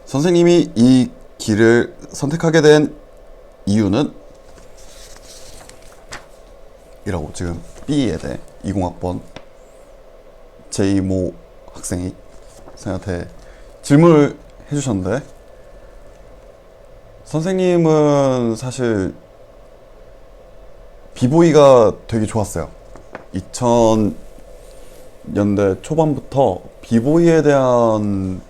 선생님이 이 길을 선택하게 된 이유는 이라고 지금 B예대 20학번 제2모 학생이 선생님한테 질문을 해주셨는데, 선생님은 사실 비보이가 되게 좋았어요. 2000년대 초반부터 비보이에 대한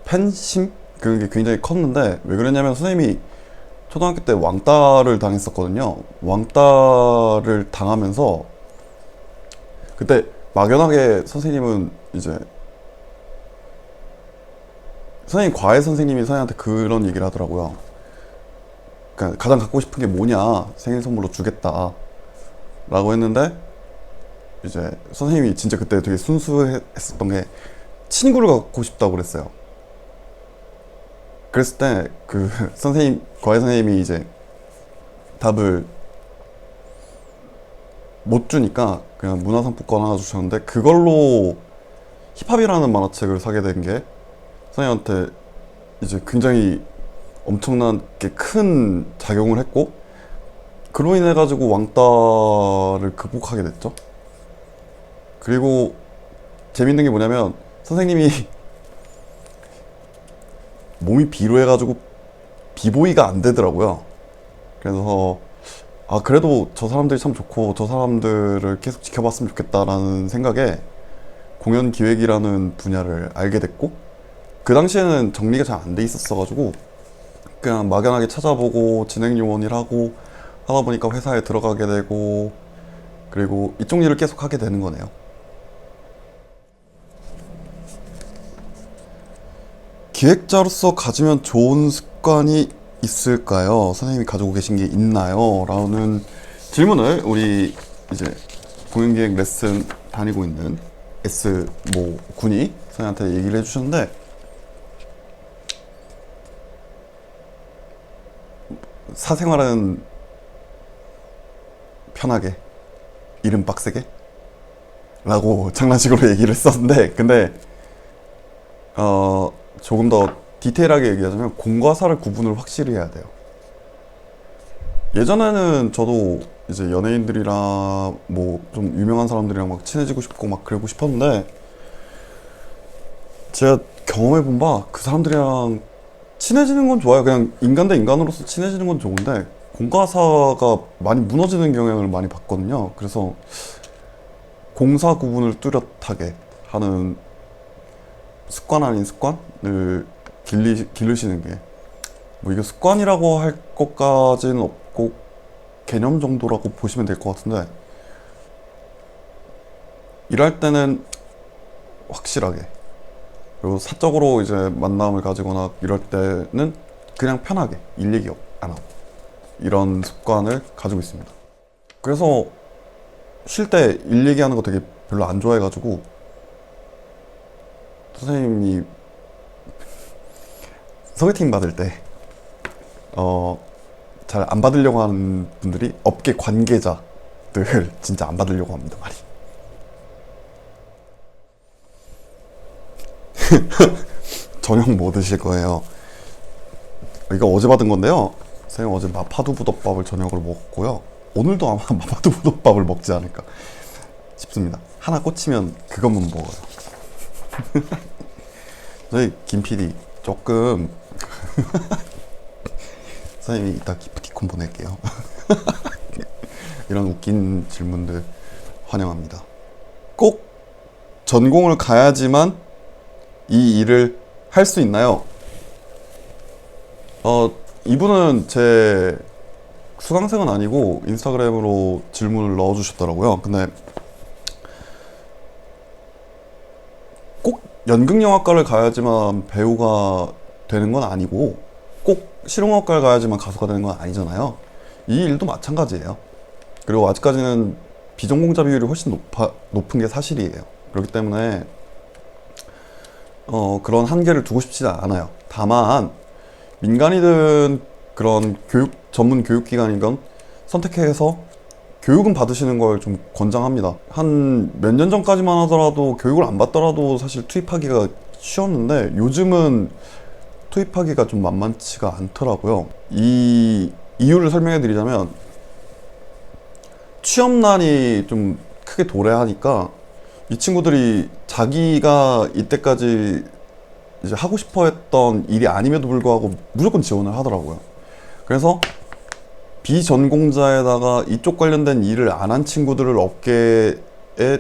팬심? 그게 굉장히 컸는데, 왜 그랬냐면 선생님이 초등학교 때 왕따를 당했었거든요. 왕따를 당하면서 그때 막연하게 선생님은 이제 선생님 과외 선생님이 선생님한테 그런 얘기를 하더라고요. 그러니까 가장 갖고 싶은 게 뭐냐, 생일 선물로 주겠다 라고 했는데, 이제 선생님이 진짜 그때 되게 순수했었던 게 친구를 갖고 싶다고 그랬어요. 그랬을 때 그 선생님, 과외 선생님이 이제 답을 못 주니까 그냥 문화상품권 하나 주셨는데, 그걸로 힙합이라는 만화책을 사게 된 게 선생님한테 이제 굉장히 엄청나게 큰 작용을 했고, 그로 인해 가지고 왕따를 극복하게 됐죠. 그리고 재밌는 게 뭐냐면 선생님이 몸이 비루해가지고 비보이가 안 되더라고요. 그래서 아, 그래도 저 사람들이 참 좋고 저 사람들을 계속 지켜봤으면 좋겠다라는 생각에 공연 기획이라는 분야를 알게 됐고, 그 당시에는 정리가 잘 안 돼 있었어가지고 그냥 막연하게 찾아보고 진행 요원 일하고 하다 보니까 회사에 들어가게 되고, 그리고 이쪽 일을 계속 하게 되는 거네요. 기획자로서 가지면 좋은 습관이 있을까요? 선생님이 가지고 계신 게 있나요? 라는 질문을 우리 이제 공연기획 레슨 다니고 있는 S모 군이 선생님한테 얘기를 해주셨는데, 사생활은 편하게, 일은 빡세게? 라고 장난식으로 얘기를 했었는데, 근데 조금 더 디테일하게 얘기하자면 공과 사를 구분을 확실히 해야 돼요. 예전에는 저도 이제 연예인들이랑 뭐 좀 유명한 사람들이랑 막 친해지고 싶고 막 그러고 싶었는데, 제가 경험해본 바 그 사람들이랑 친해지는 건 좋아요. 그냥 인간 대 인간으로서 친해지는 건 좋은데 공과 사가 많이 무너지는 경향을 많이 봤거든요. 그래서 공사 구분을 뚜렷하게 하는 습관 아닌 습관을 기르시는 게, 뭐 이거 습관이라고 할 것까지는 없고 개념 정도라고 보시면 될 것 같은데, 일할 때는 확실하게, 그리고 사적으로 이제 만남을 가지거나 이럴 때는 그냥 편하게 일 얘기 안 하고, 이런 습관을 가지고 있습니다. 그래서 쉴 때 일 얘기하는 거 되게 별로 안 좋아해가지고, 선생님이 소개팅 받을 때 잘 안 받으려고 하는 분들이 업계 관계자들 진짜 안 받으려고 합니다, 많이. 저녁 뭐 드실 거예요? 이거 어제 받은 건데요. 선생님 어제 마파두부덮밥을 저녁으로 먹었고요. 오늘도 아마 마파두부덮밥을 먹지 않을까 싶습니다. 하나 꽂히면 그것만 먹어요. 저희 김 PD 조금 선생님이 이따 기프티콘 보낼게요. 이런 웃긴 질문들 환영합니다. 꼭 전공을 가야지만 이 일을 할 수 있나요? 이분은 제 수강생은 아니고 인스타그램으로 질문을 넣어주셨더라고요. 근데 꼭 연극영화과를 가야지만 배우가 되는 건 아니고, 꼭 실용음악과를 가야지만 가수가 되는 건 아니잖아요. 이 일도 마찬가지예요. 그리고 아직까지는 비전공자 비율이 훨씬 높은 게 사실이에요. 그렇기 때문에 그런 한계를 두고 싶지는 않아요. 다만 민간이든 그런 전문 교육기관이건 선택해서 교육은 받으시는 걸 좀 권장합니다. 한 몇 년 전까지만 하더라도 교육을 안 받더라도 사실 투입하기가 쉬웠는데 요즘은 투입하기가 좀 만만치가 않더라고요. 이 이유를 설명해 드리자면 취업난이 좀 크게 도래하니까 이 친구들이 자기가 이때까지 이제 하고 싶어 했던 일이 아님에도 불구하고 무조건 지원을 하더라고요. 그래서 비전공자에다가 이쪽 관련된 일을 안 한 친구들을 업계에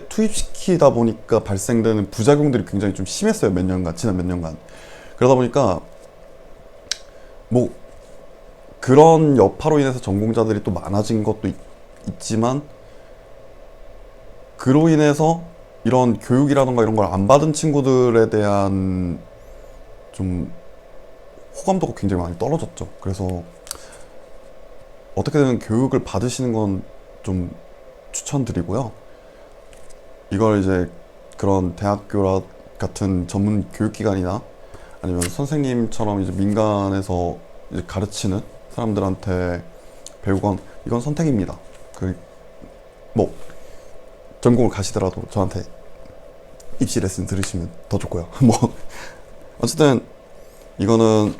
투입시키다 보니까 발생되는 부작용들이 굉장히 좀 심했어요. 몇 년간, 지난 몇 년간. 그러다 보니까 뭐 그런 여파로 인해서 전공자들이 또 많아진 것도 있지만, 그로 인해서 이런 교육이라던가 이런 걸 안 받은 친구들에 대한 좀 호감도가 굉장히 많이 떨어졌죠. 그래서 어떻게든 교육을 받으시는 건 좀 추천드리고요. 이걸 이제 그런 대학교 같은 전문 교육기관이나 아니면 선생님처럼 이제 민간에서 이제 가르치는 사람들한테 배우건, 이건 선택입니다. 뭐 전공을 가시더라도 저한테 입시 레슨 들으시면 더 좋고요. 뭐 어쨌든 이거는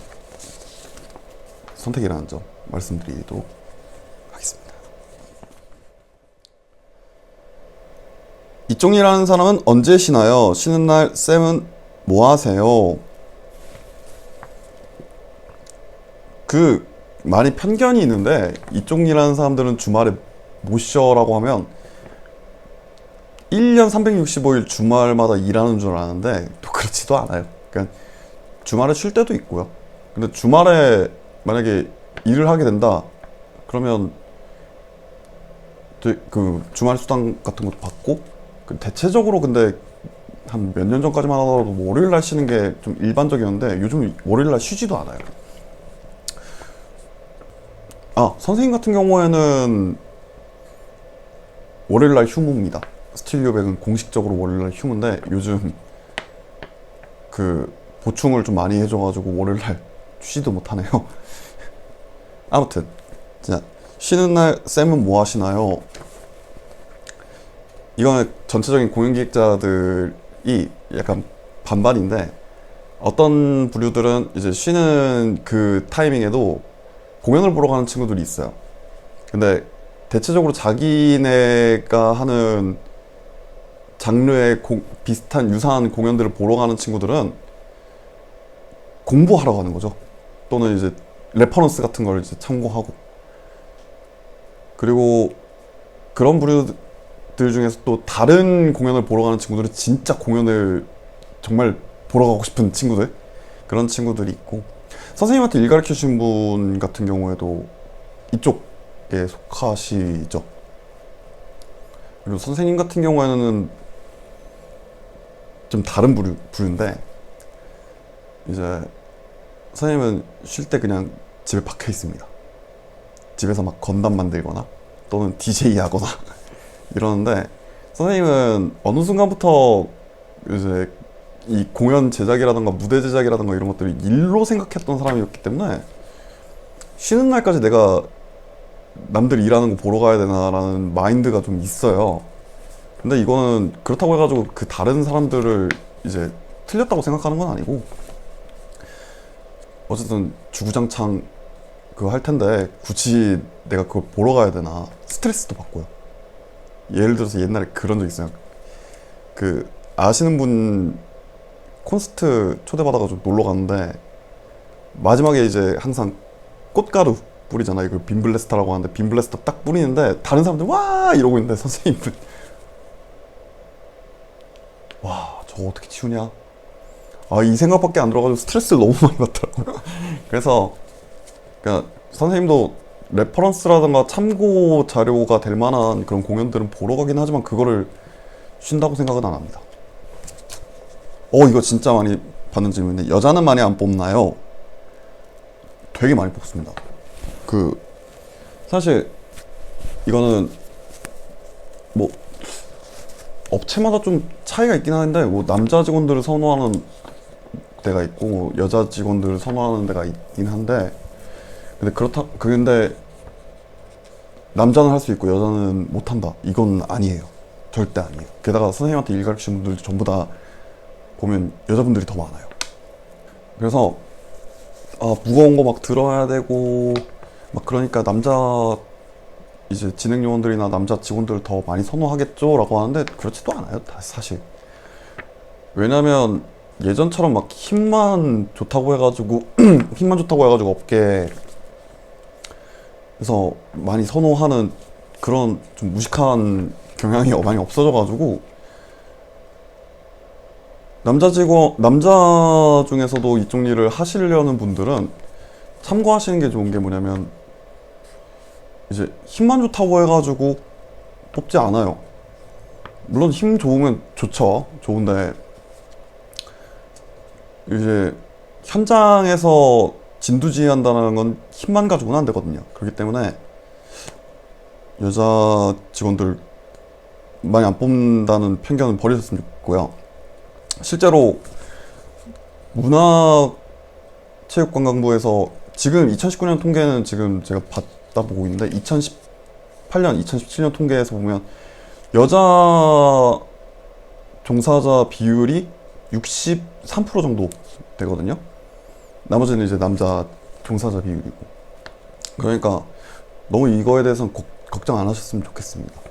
선택이라는 점 말씀드리도록 하겠습니다. 이쪽이라는 사람은 언제 쉬나요? 쉬는 날 쌤은 뭐 하세요? 그 많이 편견이 있는데, 이쪽이라는 사람들은 주말에 못 쉬어라고 하면 1년 365일 주말마다 일하는 줄 아는데 또 그렇지도 않아요. 그러니까 주말에 쉴 때도 있고요. 근데 주말에 만약에 일을 하게 된다 그러면 그 주말 수당 같은 것도 받고, 대체적으로 근데 한 몇 년 전까지만 하더라도 월요일 날 쉬는 게 좀 일반적이었는데 요즘 월요일 날 쉬지도 않아요. 선생님 같은 경우에는 월요일 날 휴무입니다. 스틸요백은 공식적으로 월요일 날 휴무인데 요즘 그 보충을 좀 많이 해줘가지고 월요일 날 쉬지도 못하네요. 아무튼 진짜 쉬는 날 쌤은 뭐 하시나요? 이거는 전체적인 공연기획자들이 약간 반반인데, 어떤 부류들은 이제 쉬는 그 타이밍에도 공연을 보러 가는 친구들이 있어요. 근데 대체적으로 자기네가 하는 장르의 비슷한 유사한 공연들을 보러 가는 친구들은 공부하러 가는 거죠. 또는 이제 레퍼런스 같은 걸 이제 참고하고. 그리고 그런 부류들 중에서 또 다른 공연을 보러 가는 친구들은 진짜 공연을 정말 보러 가고 싶은 친구들, 그런 친구들이 있고, 선생님한테 일 가르쳐 주신 분 같은 경우에도 이쪽에 속하시죠. 그리고 선생님 같은 경우에는 좀 다른 부류인데, 이제 선생님은 쉴 때 그냥 집에 박혀 있습니다. 집에서 막 건담 만들거나 또는 DJ 하거나 이러는데, 선생님은 어느 순간부터 이제 이 공연 제작이라든가 무대 제작이라든가 이런 것들을 일로 생각했던 사람이었기 때문에 쉬는 날까지 내가 남들 일하는 거 보러 가야 되나라는 마인드가 좀 있어요. 근데 이거는 그렇다고 해가지고 그 다른 사람들을 이제 틀렸다고 생각하는 건 아니고, 어쨌든 주구장창 그거 할 텐데 굳이 내가 그걸 보러 가야 되나 스트레스도 받고요. 예를 들어서 옛날에 그런 적 있어요. 그 아시는 분 콘서트 초대받아가지고 놀러 갔는데, 마지막에 이제 항상 꽃가루 뿌리잖아요. 이걸 빔블래스터라고 하는데, 빔블래스터 딱 뿌리는데 다른 사람들 와 이러고 있는데 선생님은 와 저거 어떻게 치우냐, 이 생각밖에 안 들어가지고 스트레스를 너무 많이 받더라고요. 그래서 그러니까 선생님도 레퍼런스라든가 참고 자료가 될 만한 그런 공연들은 보러 가긴 하지만 그거를 쉰다고 생각은 안 합니다. 이거 진짜 많이 받는 질문인데, 여자는 많이 안 뽑나요? 되게 많이 뽑습니다. 사실 이거는 뭐 업체마다 좀 차이가 있긴 하는데, 뭐 남자 직원들을 선호하는 데가 있고 여자 직원들을 선호하는 데가 있긴 한데, 근데 남자는 할 수 있고 여자는 못 한다, 이건 아니에요. 절대 아니에요. 게다가 선생님한테 일 가르치는 분들 전부 다 보면 여자분들이 더 많아요. 그래서 무거운 거 막 들어야 되고 막 그러니까 남자 이제 진행 요원들이나 남자 직원들을 더 많이 선호하겠죠 라고 하는데 그렇지도 않아요 사실. 왜냐면 예전처럼 막 힘만 좋다고 해가지고 업계에서 많이 선호하는 그런 좀 무식한 경향이 많이 없어져가지고 남자 중에서도 이쪽 일을 하시려는 분들은 참고하시는 게 좋은 게 뭐냐면 이제 힘만 좋다고 해가지고 뽑지 않아요. 물론 힘 좋으면 좋은데 이제 현장에서 진두지휘한다는 건 힘만 가지고는 안 되거든요. 그렇기 때문에 여자 직원들 많이 안 뽑는다는 편견은 버리셨으면 좋겠고요. 실제로 문화체육관광부에서 지금 2019년 통계는 지금 제가 받아보고 있는데 2018년, 2017년 통계에서 보면 여자 종사자 비율이 63% 정도 되거든요. 나머지는 이제 남자 종사자 비율이고. 그러니까 너무 이거에 대해서는 걱정 안 하셨으면 좋겠습니다.